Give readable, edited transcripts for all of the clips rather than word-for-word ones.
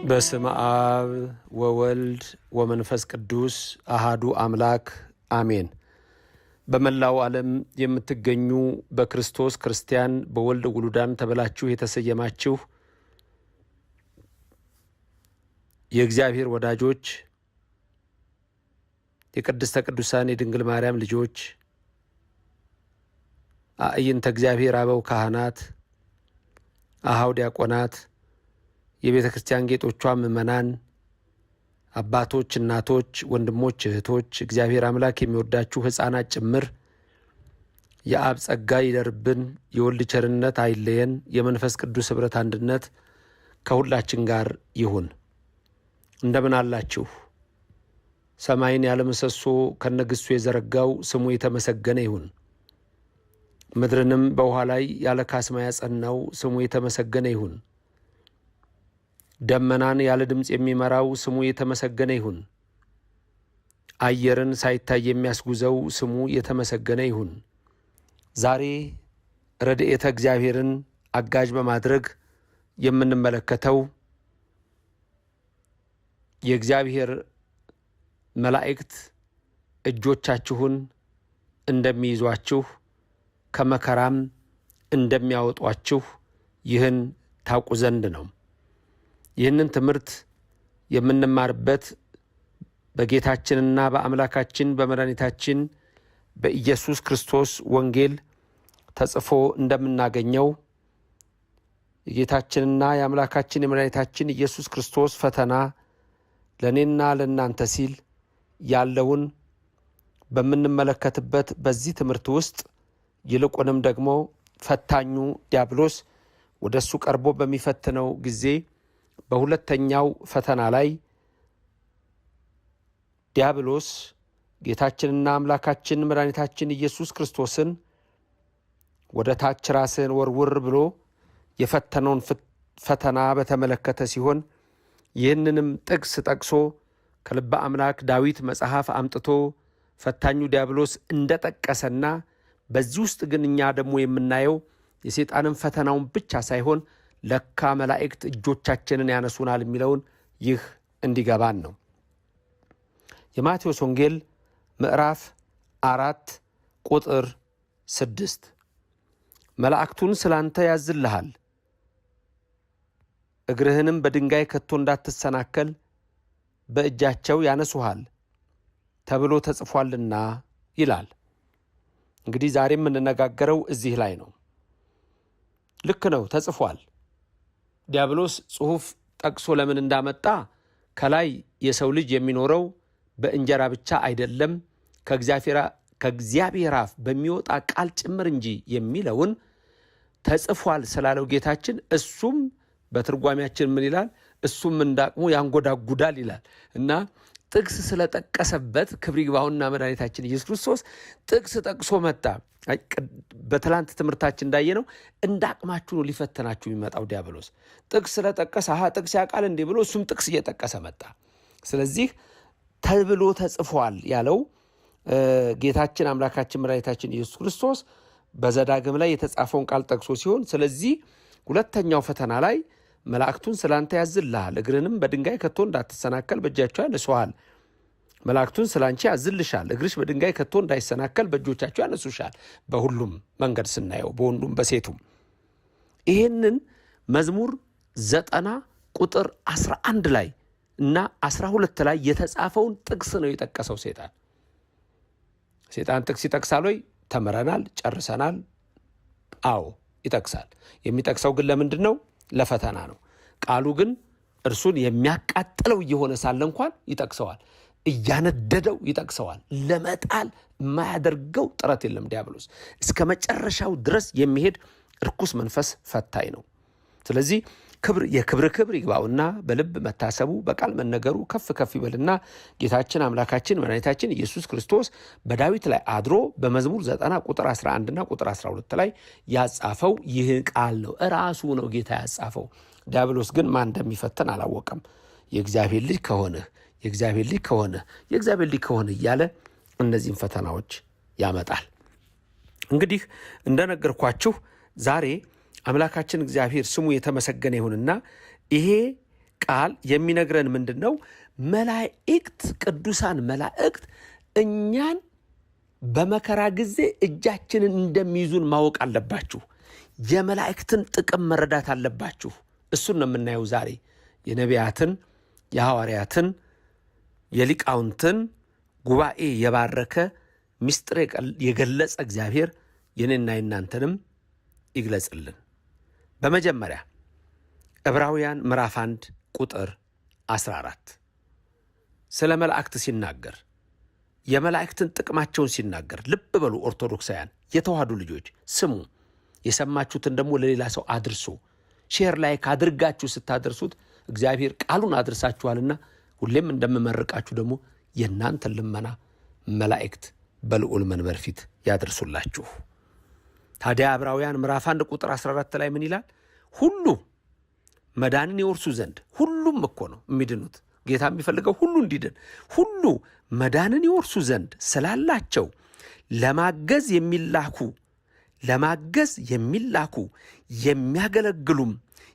በስመ አብ ወወልድ ወመንፈስ ቅዱስ አሃዱ አምላክ አሜን። በመላው ዓለም የምትገኙ በክርስቶስ ክርስቲያን በወልድ ውሉዳን ተብላችሁ የተሰየማችሁ የእግዚአብሔር ወዳጆች የቅድስተ ቅዱሳን የድንግል ማርያም ልጆች አዕይንተ እግዚአብሔር አበው ካህናት አሃው ዲያቆናት የቤተ ክርስቲያን ጌጦቿ ምእመናን አባቶች፣ እናቶች፣ ወንድሞች፣ እህቶች እግዚአብሔር አምላክ የሚወዳችሁ ሕፃናት ጭምር የአብ ጸጋ ይደርብን፣ የወልድ ቸርነት አይለየን፣ የመንፈስ ቅዱስ ኅብረት አንድነት ከሁላችን ጋር ይሁን። እንደምን አላችሁ? ሰማይን ያለ ምሰሶ ከነግሱ የዘረጋው ስሙ የተመሰገነ ይሁን። ምድርንም በውኃ ላይ ያለ ካስማ ያጸናው ስሙ የተመሰገነ ይሁን። ደመናን ያለ ድምፅ የሚመራው ስሙ የተመሰገነ ይሁን። አየርን ሳይታይ የሚያስጉዘው ስሙ የተመሰገነ ይሁን። ዛሬ ረድኤተ እግዚአብሔርን አጋዥ በማድረግ የምንመለከተው የእግዚአብሔር መላእክት እጆቻችሁን እንደሚይዟችሁ ከመከራም እንደሚያወጧችሁ ይህን ታውቁ ዘንድ ነው። ይህንን ትምህርት የምንማርበት በጌታችንና በአምላካችን በመድኃኒታችን በኢየሱስ ክርስቶስ ወንጌል ተጽፎ እንደምናገኘው የጌታችንና የአምላካችን የመድኃኒታችን ኢየሱስ ክርስቶስ ፈተና ለእኔና ለእናንተ ሲል ያለውን በምንመለከትበት በዚህ ትምህርት ውስጥ ይልቁንም ደግሞ ፈታኙ ዲያብሎስ ወደ እሱ ቀርቦ በሚፈትነው ጊዜ በሁለተኛው ፈተና ላይ ዲያብሎስ ጌታችንና አምላካችን መድኃኒታችን ኢየሱስ ክርስቶስን ወደ ታች ራስን ወርውር ብሎ የፈተነውን ፈተና በተመለከተ ሲሆን ይህንንም ጥቅስ ጠቅሶ ከልበ አምላክ ዳዊት መጽሐፍ አምጥቶ ፈታኙ ዲያብሎስ እንደጠቀሰና በዚህ ውስጥ ግን እኛ ደግሞ የምናየው የሰይጣንን ፈተናውን ብቻ ሳይሆን ለካ መላእክት እጆቻችንን ያነሱናል የሚለውን ይህ እንዲገባን ነው። የማቴዎስ ወንጌል ምዕራፍ 4 ቁጥር 6 መላእክቱን ስላንተ ያዝልሃል፣ እግርህንም በድንጋይ ከቶ እንዳትሰናከል በእጃቸው ያነሱሃል ተብሎ ተጽፏልና ይላል። እንግዲህ ዛሬ የምንነጋገረው እዚህ ላይ ነው። ልክ ነው፣ ተጽፏል። ዲያብሎስ ጽሑፍ ጠቅሶ ለምን እንዳመጣ ከላይ የሰው ልጅ የሚኖረው በእንጀራ ብቻ አይደለም ከእግዚአብሔር አፍ በሚወጣ ቃል ጭምር እንጂ የሚለውን ተጽፏል ስላለው ጌታችን እሱም በትርጓሜያችን ምን ይላል? እሱም እንዳቅሙ ያንጎዳጉዳል ይላል እና ጥቅስ ስለጠቀሰበት ክብር ይግባውና መድኃኒታችን ኢየሱስ ክርስቶስ ጥቅስ ጠቅሶ መጣ። በትላንት ትምህርታችን እንዳየነው እንዳቅማችሁ ነው ሊፈተናችሁ የሚመጣው ዲያብሎስ። ጥቅስ ስለጠቀሰ ጥቅስ ያውቃል እንዲህ ብሎ እሱም ጥቅስ እየጠቀሰ መጣ። ስለዚህ ተብሎ ተጽፏል ያለው ጌታችን አምላካችን መድኃኒታችን ኢየሱስ ክርስቶስ በዘዳግም ላይ የተጻፈውን ቃል ጠቅሶ ሲሆን፣ ስለዚህ ሁለተኛው ፈተና ላይ መላእክቱን ስላንተ ያዝልሃል፣ እግርንም በድንጋይ ከቶ እንዳትሰናከል በእጃቸው ያነሱሃል። መላእክቱን ስላንቺ ያዝልሻል፣ እግርሽ በድንጋይ ከቶ እንዳይሰናከል በእጆቻቸው ያነሱሻል። በሁሉም መንገድ ስናየው በወንዱም በሴቱም ይህንን መዝሙር 90 ቁጥር 11 ላይ እና 12 ላይ የተጻፈውን ጥቅስ ነው የጠቀሰው ሴጣን። ሴጣን ጥቅስ ይጠቅሳል ወይ? ተምረናል፣ ጨርሰናል። አዎ ይጠቅሳል። የሚጠቅሰው ግን ለምንድን ነው? ለፈተና ነው። ቃሉ ግን እርሱን የሚያቃጥለው እየሆነ ሳለ እንኳን ይጠቅሰዋል፣ እያነደደው ይጠቅሰዋል። ለመጣል የማያደርገው ጥረት የለም። ዲያብሎስ እስከ መጨረሻው ድረስ የሚሄድ ርኩስ መንፈስ ፈታኝ ነው። ስለዚህ የክብር ይግባውና በልብ መታሰቡ በቃል መነገሩ ከፍ ከፍ ይበልና ጌታችን አምላካችን መድኃኒታችን ኢየሱስ ክርስቶስ በዳዊት ላይ አድሮ በመዝሙር 90 ቁጥር 11 እና ቁጥር 12 ላይ ያጻፈው ይህ ቃል ነው። እራሱ ነው ጌታ ያጻፈው። ዲያብሎስ ግን ማን እንደሚፈተን አላወቀም። የእግዚአብሔር ልጅ ከሆነ እያለ እነዚህን ፈተናዎች ያመጣል። እንግዲህ እንደነገርኳችሁ ዛሬ አምላካችን እግዚአብሔር ስሙ የተመሰገነ ይሁንና ይሄ ቃል የሚነግረን ምንድነው? መላእክት፣ ቅዱሳን መላእክት እኛን በመከራ ጊዜ እጃችንን እንደሚይዙን ማወቅ አለባችሁ። የመላእክትን ጥቅም መረዳት አለባችሁ። እሱን ነው የምናየው ዛሬ። የነቢያትን፣ የሐዋርያትን፣ የሊቃውንትን ጉባኤ የባረከ ምስጢር የገለጸ እግዚአብሔር የኔና የናንተንም ይግለጽልን። በመጀመሪያ ዕብራውያን ምዕራፍ 1 ቁጥር 14 ስለ መላእክት ሲናገር፣ የመላእክትን ጥቅማቸውን ሲናገር ልብ በሉ። ኦርቶዶክሳውያን የተዋህዱ ልጆች ስሙ። የሰማችሁትን ደግሞ ለሌላ ሰው አድርሱ። ሼር ላይክ አድርጋችሁ ስታደርሱት እግዚአብሔር ቃሉን አድርሳችኋልና ሁሌም እንደምመርቃችሁ ደግሞ የእናንተን ልመና መላእክት በልዑል መንበር ፊት ያደርሱላችሁ። ታዲያ ዕብራውያን ምዕራፍ 1 ቁጥር 14 ላይ ምን ይላል? ሁሉ መዳንን ይወርሱ ዘንድ፣ ሁሉም እኮ ነው የሚድኑት። ጌታ የሚፈልገው ሁሉ እንዲድን፣ ሁሉ መዳንን ይወርሱ ዘንድ ስላላቸው ለማገዝ የሚላኩ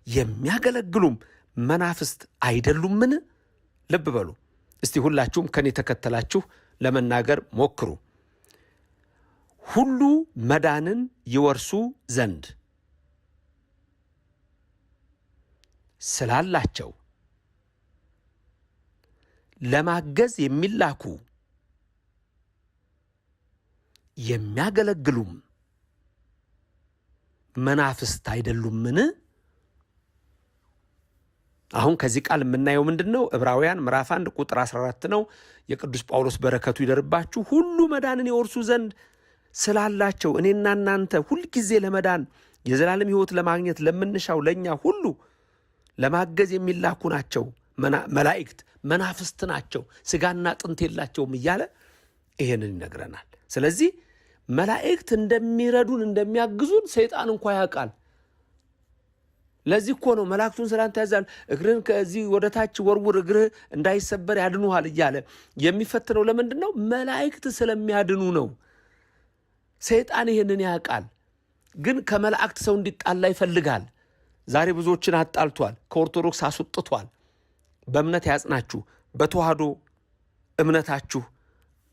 የሚያገለግሉም መናፍስት አይደሉምን? ልብ በሉ እስቲ ሁላችሁም ከኔ ተከተላችሁ ለመናገር ሞክሩ። ሁሉ መዳንን ይወርሱ ዘንድ ስላላቸው ለማገዝ የሚላኩ የሚያገለግሉም መናፍስት አይደሉምን? አሁን ከዚህ ቃል የምናየው ምንድነው? ዕብራውያን ምዕራፍ 1 ቁጥር 14 ነው። የቅዱስ ጳውሎስ በረከቱ ይደርባችሁ። ሁሉ መዳንን ይወርሱ ዘንድ ስላላቸው፣ እኔና እናንተ ሁልጊዜ ለመዳን የዘላለም ሕይወት ለማግኘት ለምንሻው ለእኛ ሁሉ ለማገዝ የሚላኩ ናቸው። መላእክት መናፍስት ናቸው፣ ስጋና አጥንት የላቸውም እያለ ይሄንን ይነግረናል። ስለዚህ መላእክት እንደሚረዱን እንደሚያግዙን ሰይጣን እንኳ ያውቃል። ለዚህ እኮ ነው መላእክቱን ስላንተ ያዛል፣ እግርህን ከዚህ ወደ ታች ወርውር፣ እግርህ እንዳይሰበር ያድኑሃል እያለ የሚፈትነው። ለምንድን ነው? መላእክት ስለሚያድኑ ነው። ሰይጣን ይሄንን ያውቃል፣ ግን ከመላእክት ሰው እንዲጣላ ይፈልጋል። ዛሬ ብዙዎችን አጣልቷል፣ ከኦርቶዶክስ አስወጥቷል። በእምነት ያጽናችሁ፣ በተዋህዶ እምነታችሁ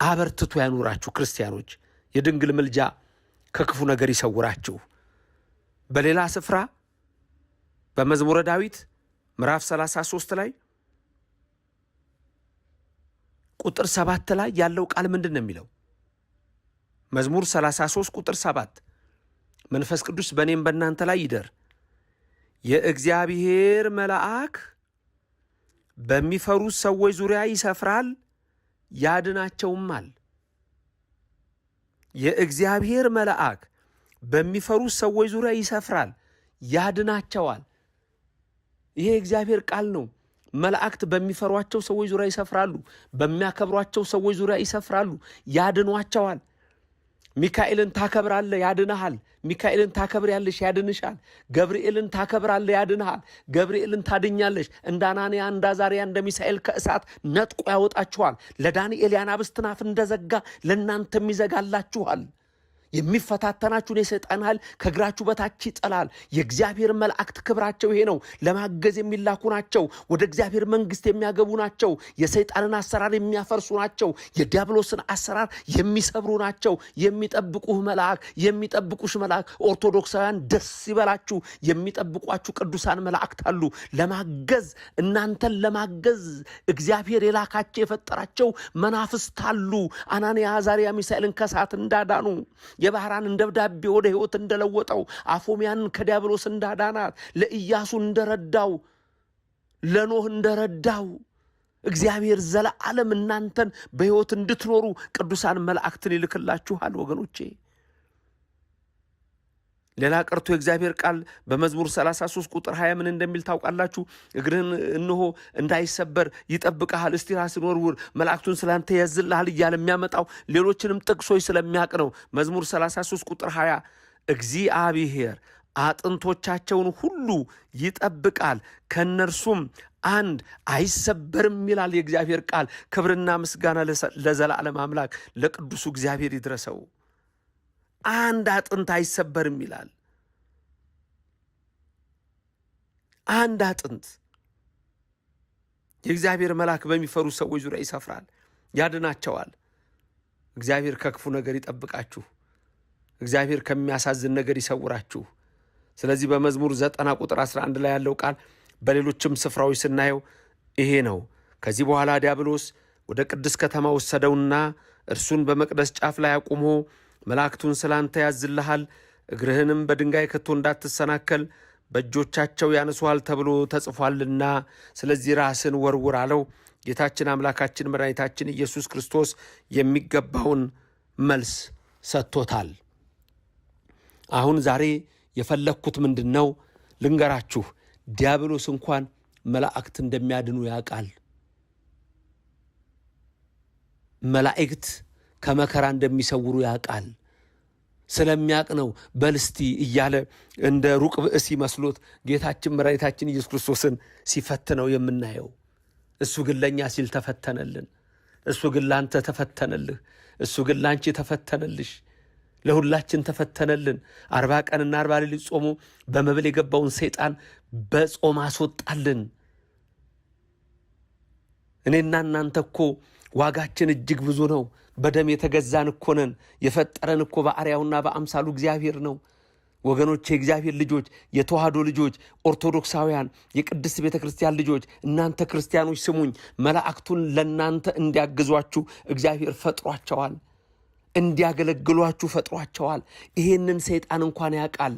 አበርትቶ ያኑራችሁ። ክርስቲያኖች የድንግል ምልጃ ከክፉ ነገር ይሰውራችሁ። በሌላ ስፍራ በመዝሙረ ዳዊት ምዕራፍ 33 ላይ ቁጥር 7 ላይ ያለው ቃል ምንድን ነው የሚለው? መዝሙር 33 ቁጥር 7 መንፈስ ቅዱስ በእኔም በእናንተ ላይ ይደር፣ የእግዚአብሔር መልአክ በሚፈሩት ሰዎች ዙሪያ ይሰፍራል ያድናቸውማል። የእግዚአብሔር መልአክ በሚፈሩት ሰዎች ዙሪያ ይሰፍራል ያድናቸዋል። ይሄ የእግዚአብሔር ቃል ነው። መላእክት በሚፈሯቸው ሰዎች ዙሪያ ይሰፍራሉ፣ በሚያከብሯቸው ሰዎች ዙሪያ ይሰፍራሉ፣ ያድኗቸዋል። ሚካኤልን ታከብራለህ ያድንሃል። ሚካኤልን ታከብሪያለሽ ያድንሻል። ገብርኤልን ታከብራለህ ያድንሃል። ገብርኤልን ታድኛለሽ። እንደ አናንያ እንደ አዛርያ እንደ ሚሳኤል ከእሳት ነጥቆ ያወጣችኋል። ለዳንኤል የአናብስትን አፍ እንደዘጋ ለእናንተም ይዘጋላችኋል። የሚፈታተናችሁን የሰይጣን ኃይል ከእግራችሁ በታች ይጥላል። የእግዚአብሔር መላእክት ክብራቸው ይሄ ነው። ለማገዝ የሚላኩ ናቸው። ወደ እግዚአብሔር መንግሥት የሚያገቡ ናቸው። የሰይጣንን አሰራር የሚያፈርሱ ናቸው። የዲያብሎስን አሰራር የሚሰብሩ ናቸው። የሚጠብቁሽ መልአክ ኦርቶዶክሳውያን ደስ ይበላችሁ። የሚጠብቋችሁ ቅዱሳን መላእክት አሉ። ለማገዝ እናንተን ለማገዝ እግዚአብሔር የላካቸው የፈጠራቸው መናፍስት አሉ። አናንያ አዛርያ ሚሳኤልን ከእሳት እንዳዳኑ፣ የባህራንን ደብዳቤ ወደ ሕይወት እንደለወጠው፣ አፎሚያንን ከዲያብሎስ እንዳዳናት፣ ለኢያሱ እንደረዳው፣ ለኖህ እንደረዳው እግዚአብሔር ዘለዓለም እናንተን በሕይወት እንድትኖሩ ቅዱሳን መላእክትን ይልክላችኋል ወገኖቼ። ሌላ ቀርቶ የእግዚአብሔር ቃል በመዝሙር 33 ቁጥር 20 ምን እንደሚል ታውቃላችሁ? እግርህን እነሆ እንዳይሰበር ይጠብቀሃል፣ እስቲ ራስን ወርውር፣ መላእክቱን ስላንተ ያዝልሃል እያለ የሚያመጣው ሌሎችንም ጥቅሶች ስለሚያውቅ ነው። መዝሙር 33 ቁጥር 20 እግዚአብሔር አጥንቶቻቸውን ሁሉ ይጠብቃል፣ ከነርሱም አንድ አይሰበርም ይላል የእግዚአብሔር ቃል። ክብርና ምስጋና ለዘላለም አምላክ ለቅዱሱ እግዚአብሔር ይድረሰው። አንድ አጥንት አይሰበርም ይላል። አንድ አጥንት የእግዚአብሔር መልአክ በሚፈሩ ሰዎች ዙሪያ ይሰፍራል፣ ያድናቸዋል። እግዚአብሔር ከክፉ ነገር ይጠብቃችሁ። እግዚአብሔር ከሚያሳዝን ነገር ይሰውራችሁ። ስለዚህ በመዝሙር 90 ቁጥር 11 ላይ ያለው ቃል በሌሎችም ስፍራዎች ስናየው ይሄ ነው። ከዚህ በኋላ ዲያብሎስ ወደ ቅድስት ከተማ ወሰደውና እርሱን በመቅደስ ጫፍ ላይ አቁሞ መላእክቱን ስላንተ ያዝልሃል፣ እግርህንም በድንጋይ ከቶ እንዳትሰናከል በእጆቻቸው ያነሱሃል ተብሎ ተጽፏልና ስለዚህ ራስን ወርውር አለው። ጌታችን አምላካችን መድኃኒታችን ኢየሱስ ክርስቶስ የሚገባውን መልስ ሰጥቶታል። አሁን ዛሬ የፈለግኩት ምንድን ነው ልንገራችሁ። ዲያብሎስ እንኳን መላእክት እንደሚያድኑ ያውቃል። መላእክት ከመከራ እንደሚሰውሩ ያውቃል። ስለሚያውቅ ነው በልስቲ እያለ እንደ ሩቅ ብእሲ መስሎት ጌታችን መድኃኒታችን ኢየሱስ ክርስቶስን ሲፈትነው የምናየው። እሱ ግን ለእኛ ሲል ተፈተነልን። እሱ ግን ላንተ ተፈተነልህ። እሱ ግን ላንቺ ተፈተነልሽ። ለሁላችን ተፈተነልን። 40 ቀንና 40 ሌሊት ጾሞ በመብል የገባውን ሰይጣን በጾም አስወጣልን። እኔና እናንተ እኮ ዋጋችን እጅግ ብዙ ነው። በደም የተገዛን እኮ ነን። የፈጠረን እኮ በአርአያውና በአምሳሉ እግዚአብሔር ነው። ወገኖቼ፣ የእግዚአብሔር ልጆች፣ የተዋህዶ ልጆች፣ ኦርቶዶክሳውያን፣ የቅድስት ቤተ ክርስቲያን ልጆች፣ እናንተ ክርስቲያኖች ስሙኝ። መላእክቱን ለእናንተ እንዲያግዟችሁ እግዚአብሔር ፈጥሯቸዋል። እንዲያገለግሏችሁ ፈጥሯቸዋል። ይሄንን ሰይጣን እንኳን ያውቃል።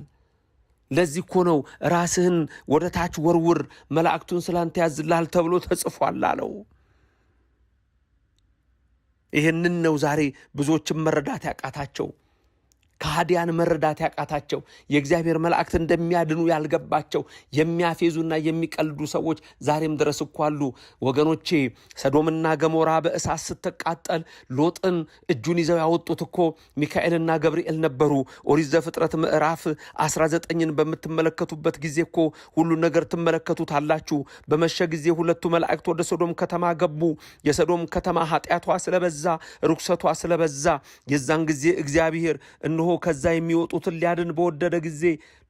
ለዚህ እኮ ነው ራስህን ወደ ታች ወርውር መላእክቱን ስላንተ ያዝልሃል ተብሎ ተጽፏል አለው። ይሄንን ነው ዛሬ ብዙዎችም መረዳት ያቃታቸው፣ ከሃዲያን መረዳት ያቃታቸው፣ የእግዚአብሔር መላእክት እንደሚያድኑ ያልገባቸው የሚያፌዙና የሚቀልዱ ሰዎች ዛሬም ድረስ እኮ አሉ። ወገኖቼ፣ ሰዶምና ገሞራ በእሳት ስትቃጠል ሎጥን እጁን ይዘው ያወጡት እኮ ሚካኤልና ገብርኤል ነበሩ። ኦሪት ዘፍጥረት ምዕራፍ 19ን በምትመለከቱበት ጊዜ እኮ ሁሉ ነገር ትመለከቱታላችሁ። በመሸ ጊዜ ሁለቱ መላእክት ወደ ሰዶም ከተማ ገቡ። የሰዶም ከተማ ኃጢአቷ ስለበዛ፣ ርኩሰቷ ስለበዛ የዛን ጊዜ እግዚአብሔር እነሆ ከዛ የሚወጡትን ሊያድን በወደደ ጊዜ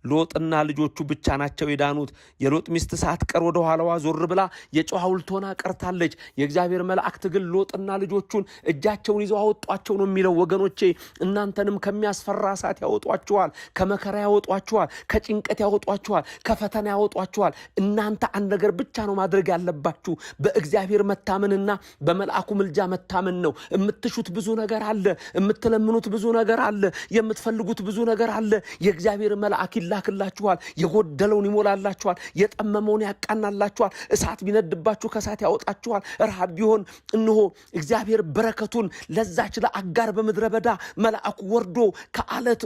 ሎጥና ልጆቹ ብቻ ናቸው የዳኑት። የሎጥ ሚስት ሳትቀር ወደ ኋላዋ ዞር ብላ የጨው ሐውልት ሆና ቀርታለች። የእግዚአብሔር መላእክት ግን ሎጥና ልጆቹን እጃቸውን ይዘው አወጧቸው ነው የሚለው። ወገኖቼ፣ እናንተንም ከሚያስፈራ እሳት ያወጧችኋል፣ ከመከራ ያወጧችኋል፣ ከጭንቀት ያወጧችኋል፣ ከፈተና ያወጧችኋል። እናንተ አንድ ነገር ብቻ ነው ማድረግ ያለባችሁ፣ በእግዚአብሔር መታመንና በመልአኩ ምልጃ መታመን ነው። የምትሹት ብዙ ነገር አለ፣ የምትለምኑት ብዙ ነገር አለ፣ የምትፈልጉት ብዙ ነገር አለ። የእግዚአብሔር መልአክ ይላክላችኋል፣ የጎደለውን ይሞላላችኋል፣ የጠመመውን ያቃናላችኋል። እሳት ቢነድባችሁ ከእሳት ያወጣችኋል። ረሃብ ቢሆን እነሆ እግዚአብሔር በረከቱን ለዛች ለአጋር በምድረ በዳ መልአኩ ወርዶ ከአለት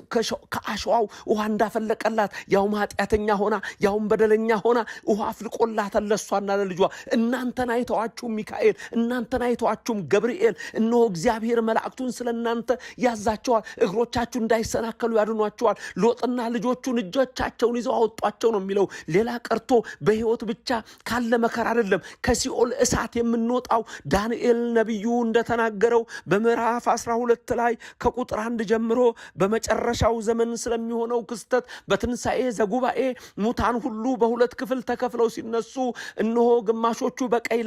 ከአሸዋው ውሃ እንዳፈለቀላት፣ ያውም ኃጢአተኛ ሆና ያውም በደለኛ ሆና ውሃ አፍልቆላታል ለሷና ለልጇ። እናንተን አይተዋችሁም ሚካኤል፣ እናንተን አይተዋችሁም ገብርኤል። እነሆ እግዚአብሔር መላእክቱን ስለናንተ ያዛቸዋል፣ እግሮቻችሁ እንዳይሰናከሉ ያድኗቸዋል። ሎጥና ልጆቹን እጆቻቸውን ይዘው አወጧቸው ነው የሚለው። ሌላ ቀርቶ በሕይወት ብቻ ካለ መከራ አይደለም ከሲኦል እሳት የምንወጣው። ዳንኤል ነቢዩ እንደተናገረው በምዕራፍ 12 ላይ ከቁጥር 1 ጀምሮ በመጨረሻው ዘመን ስለሚሆነው ክስተት በትንሣኤ ዘጉባኤ ሙታን ሁሉ በሁለት ክፍል ተከፍለው ሲነሱ እነሆ ግማሾቹ በቀኝ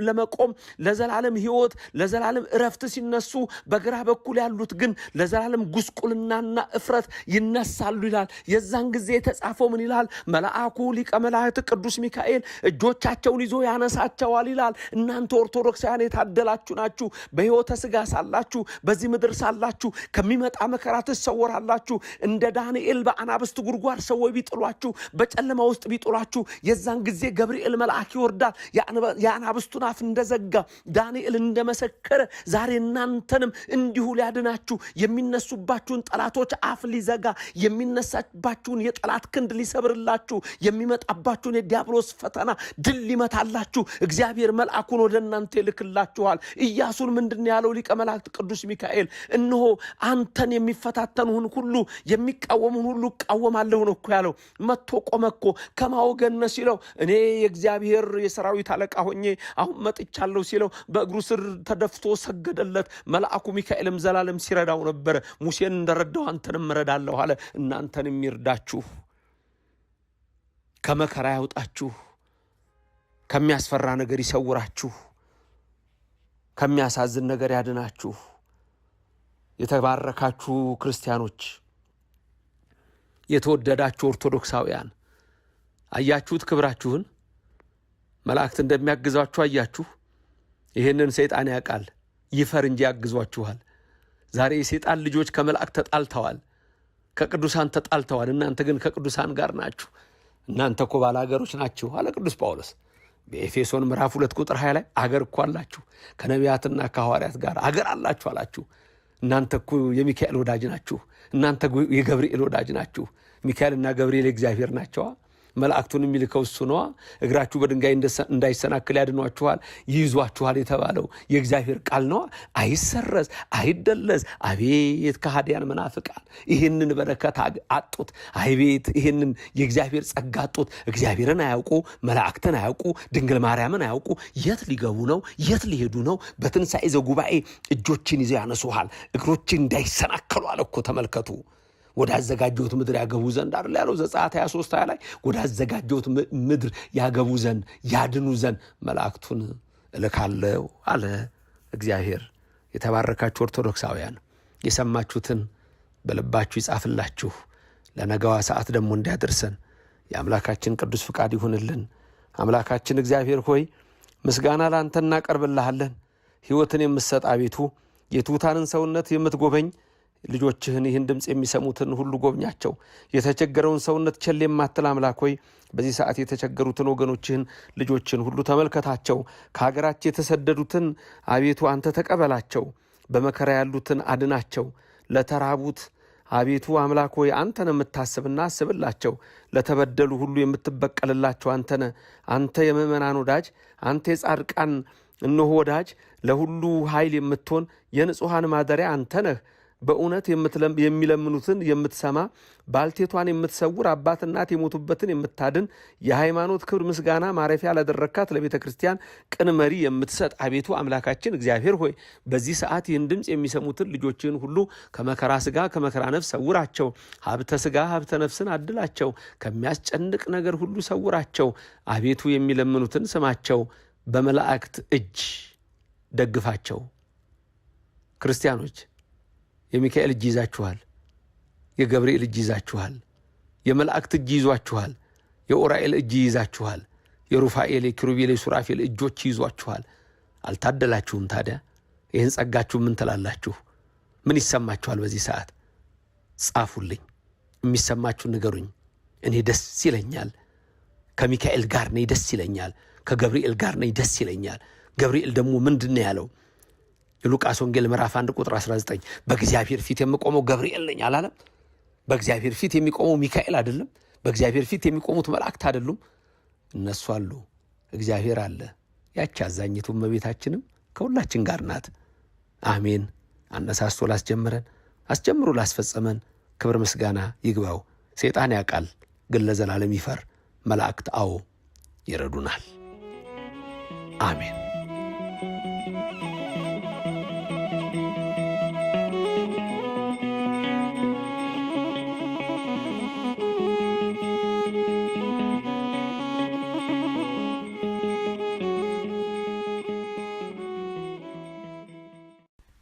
ለመቆም ለዘላለም ሕይወት ለዘላለም እረፍት ሲነሱ፣ በግራ በኩል ያሉት ግን ለዘላለም ጉስቁልናና እፍረት ይነሳሉ ይላል። የዛን ጊዜ የተጻፈው ምን ይላል? መልአኩ ሊቀ መላእክት ቅዱስ ሚካኤል እጆቻቸውን ይዞ ያነሳቸዋል ይላል። እናንተ ኦርቶዶክሳውያን የታደላችሁ ናችሁ። በሕይወተ ሥጋ ሳላችሁ፣ በዚህ ምድር ሳላችሁ ከሚመጣ መከራ ትሰወራላችሁ። እንደ ዳንኤል በአናብስት ጉድጓድ ሰዎች ቢጥሏችሁ፣ በጨለማ ውስጥ ቢጥሏችሁ፣ የዛን ጊዜ ገብርኤል መልአክ ይወርዳል። የአናብስቱን አፍ እንደዘጋ ዳንኤል እንደመሰከረ ዛሬ እናንተንም እንዲሁ ሊያድናችሁ የሚነሱባችሁን ጠላቶች አፍ ሊዘጋ የሚነሳባችሁን የጠላት ክንድ ሊሰብርላችሁ የሚመጣባችሁን የዲያብሎስ ፈተና ድል ሊመታላችሁ እግዚአብሔር መልአኩን ወደ እናንተ ይልክላችኋል። ኢያሱን ምንድን ያለው ሊቀ መላእክት ቅዱስ ሚካኤል? እነሆ አንተን የሚፈታተኑህን ሁሉ የሚቃወሙን ሁሉ እቃወማለሁ ነው እኮ ያለው። መጥቶ ቆመ እኮ ከማወገን ነው ሲለው፣ እኔ የእግዚአብሔር የሰራዊት አለቃ ሆኜ አሁን መጥቻለሁ ሲለው በእግሩ ስር ተደፍቶ ሰገደለት። መልአኩ ሚካኤልም ዘላለም ሲረዳው ነበረ። ሙሴን እንደረዳው አንተንም እረዳለሁ አለ። እናንተንም ይርዳችሁ፣ ከመከራ ያውጣችሁ። ከሚያስፈራ ነገር ይሰውራችሁ፣ ከሚያሳዝን ነገር ያድናችሁ። የተባረካችሁ ክርስቲያኖች፣ የተወደዳችሁ ኦርቶዶክሳውያን አያችሁት ክብራችሁን? መላእክት እንደሚያግዟችሁ አያችሁ? ይህንን ሰይጣን ያውቃል፣ ይፈር እንጂ ያግዟችኋል። ዛሬ የሰይጣን ልጆች ከመላእክት ተጣልተዋል፣ ከቅዱሳን ተጣልተዋል። እናንተ ግን ከቅዱሳን ጋር ናችሁ። እናንተ እኮ ባላገሮች ናችሁ አለ ቅዱስ ጳውሎስ በኤፌሶን ምዕራፍ 2 ቁጥር 20 ላይ። አገር እኮ አላችሁ፣ ከነቢያትና ከሐዋርያት ጋር አገር አላችሁ አላችሁ። እናንተ እኮ የሚካኤል ወዳጅ ናችሁ፣ እናንተ የገብርኤል ወዳጅ ናችሁ። ሚካኤልና ገብርኤል እግዚአብሔር ናቸዋ። መላእክቱን የሚልከው እሱ ነዋ። እግራችሁ በድንጋይ እንዳይሰናክል ያድኗችኋል፣ ይይዟችኋል የተባለው የእግዚአብሔር ቃል ነዋ። አይሰረዝ አይደለዝ። አቤት ከሃዲያን መናፍቃን ይህንን በረከት አጡት። አቤት ይህንን የእግዚአብሔር ጸጋ አጡት። እግዚአብሔርን አያውቁ፣ መላእክትን አያውቁ፣ ድንግል ማርያምን አያውቁ። የት ሊገቡ ነው? የት ሊሄዱ ነው? በትንሣኤ ዘጉባኤ እጆችን ይዘው ያነሱሃል፣ እግሮችን እንዳይሰናከሉ አለ እኮ። ተመልከቱ። ወደ አዘጋጀሁት ምድር ያገቡ ዘንድ አይደል ያለው ዘጸአት 23 ላይ። ወደ አዘጋጀሁት ምድር ያገቡ ዘንድ ያድኑ ዘንድ መላእክቱን እልካለሁ አለ እግዚአብሔር። የተባረካችሁ ኦርቶዶክሳውያን የሰማችሁትን በልባችሁ ይጻፍላችሁ፣ ለነገዋ ሰዓት ደግሞ እንዲያደርሰን የአምላካችን ቅዱስ ፍቃድ ይሁንልን። አምላካችን እግዚአብሔር ሆይ ምስጋና ለአንተ እናቀርብልሃለን። ሕይወትን የምትሰጥ አቤቱ፣ የትሑታንን ሰውነት የምትጎበኝ ልጆችህን ይህን ድምፅ የሚሰሙትን ሁሉ ጎብኛቸው። የተቸገረውን ሰውነት ቸል የማትል አምላክ ሆይ በዚህ ሰዓት የተቸገሩትን ወገኖችህን ልጆችን ሁሉ ተመልከታቸው። ከሀገራቸው የተሰደዱትን አቤቱ አንተ ተቀበላቸው። በመከራ ያሉትን አድናቸው። ለተራቡት አቤቱ አምላክ ሆይ አንተን የምታስብና አስብላቸው። ለተበደሉ ሁሉ የምትበቀልላቸው አንተነ አንተ የምእመናን ወዳጅ፣ አንተ የጻድቃን እነሆ ወዳጅ፣ ለሁሉ ኃይል የምትሆን የንጹሐን ማደሪያ አንተ ነህ። በእውነት የሚለምኑትን የምትሰማ፣ ባልቴቷን የምትሰውር፣ አባት እናት የሞቱበትን የምታድን፣ የሃይማኖት ክብር ምስጋና ማረፊያ ላደረካት ለቤተ ክርስቲያን ቅን መሪ የምትሰጥ አቤቱ አምላካችን እግዚአብሔር ሆይ በዚህ ሰዓት ይህን ድምፅ የሚሰሙትን ልጆችን ሁሉ ከመከራ ሥጋ ከመከራ ነፍስ ሰውራቸው። ሀብተ ሥጋ ሀብተ ነፍስን አድላቸው። ከሚያስጨንቅ ነገር ሁሉ ሰውራቸው። አቤቱ የሚለምኑትን ስማቸው። በመላእክት እጅ ደግፋቸው። ክርስቲያኖች የሚካኤል እጅ ይዛችኋል፣ የገብርኤል እጅ ይዛችኋል፣ የመላእክት እጅ ይዟችኋል፣ የኡራኤል እጅ ይዛችኋል፣ የሩፋኤል የኪሩቤል የሱራፌል እጆች ይዟችኋል። አልታደላችሁም? ታዲያ ይህን ጸጋችሁ ምን ትላላችሁ? ምን ይሰማችኋል? በዚህ ሰዓት ጻፉልኝ፣ የሚሰማችሁን ንገሩኝ። እኔ ደስ ይለኛል፣ ከሚካኤል ጋር ነኝ፣ ደስ ይለኛል፣ ከገብርኤል ጋር ነኝ፣ ደስ ይለኛል። ገብርኤል ደግሞ ምንድን ነው ያለው? የሉቃስ ወንጌል ምዕራፍ 1 ቁጥር 19 በእግዚአብሔር ፊት የምቆመው ገብርኤል ነኝ አላለም? በእግዚአብሔር ፊት የሚቆመው ሚካኤል አይደለም? በእግዚአብሔር ፊት የሚቆሙት መላእክት አይደሉም? እነሱ አሉ፣ እግዚአብሔር አለ። ያቺ አዛኝቱ እመቤታችንም ከሁላችን ጋር ናት። አሜን። አነሳስቶ ላስጀምረን አስጀምሮ ላስፈጸመን ክብር ምስጋና ይግባው። ሰይጣን ያውቃል፣ ግን ለዘላለም ይፈር። መላእክት አዎ ይረዱናል። አሜን።